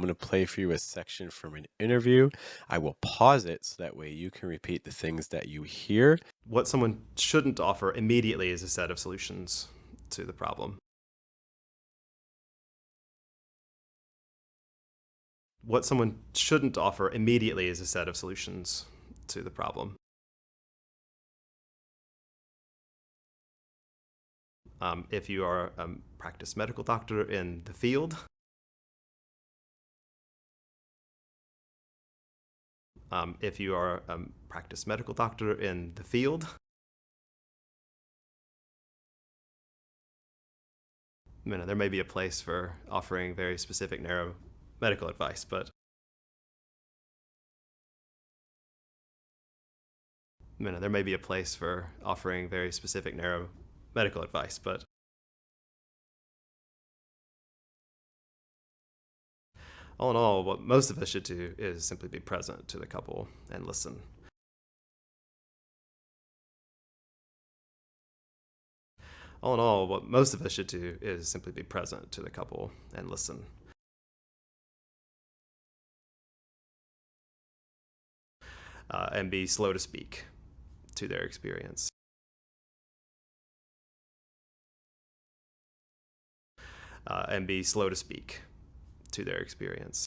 going to play for you a section from an interview. I will pause it so that way you can repeat the things that you hear. What someone shouldn't offer immediately is a set of solutions to the problem. What someone shouldn't offer immediately is a set of solutions to the problem. If you are a practiced medical doctor in the field, if you are a practiced medical doctor in the field, there may be a place for offering very specific, narrow medical advice, but there may be a place for offering very specific, narrow medical advice, but all in all, what most of us should do is simply be present to the couple and listen. All in all, what most of us should do is simply be present to the couple and listen. And be slow to speak to their experience. And be slow to speak to their experience.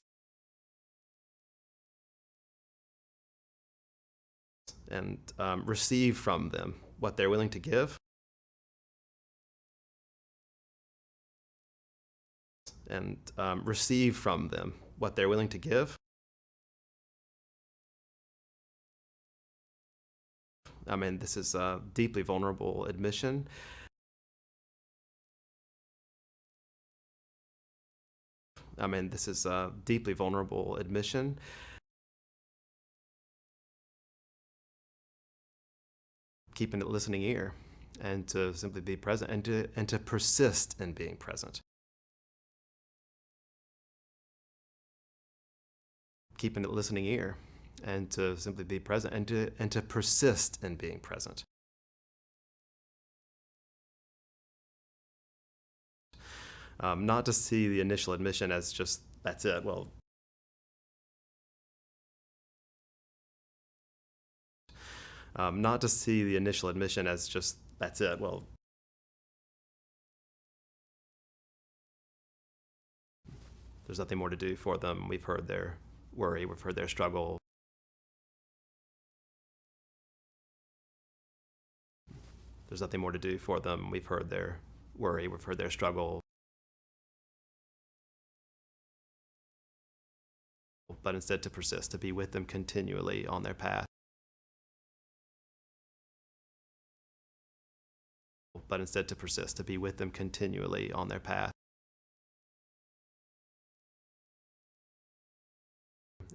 And receive from them what they're willing to give. And receive from them what they're willing to give. This is a deeply vulnerable admission. This is a deeply vulnerable admission. Keeping a listening ear and to simply be present and to persist in being present. Keeping a listening ear and to simply be present and to persist in being present. Not to see the initial admission as just, that's it, well, not to see the initial admission as just, that's it, well, there's nothing more to do for them. We've heard their worry, we've heard their struggle. There's nothing more to do for them. We've heard their worry, we've heard their struggle. But instead to persist, to be with them continually on their path. But instead to persist, to be with them continually on their path.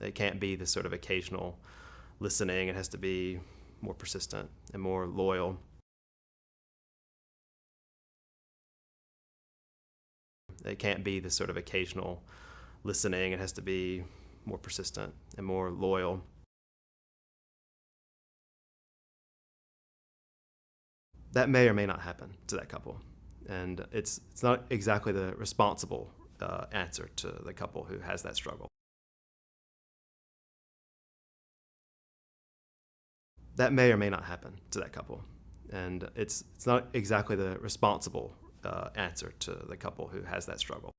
It can't be this sort of occasional listening. It has to be more persistent and more loyal. It can't be this sort of occasional listening. It has to be more persistent and more loyal. That may or may not happen to that couple. And it's not exactly the responsible answer to the couple who has that struggle. That may or may not happen to that couple. And it's not exactly the responsible answer to the couple who has that struggle.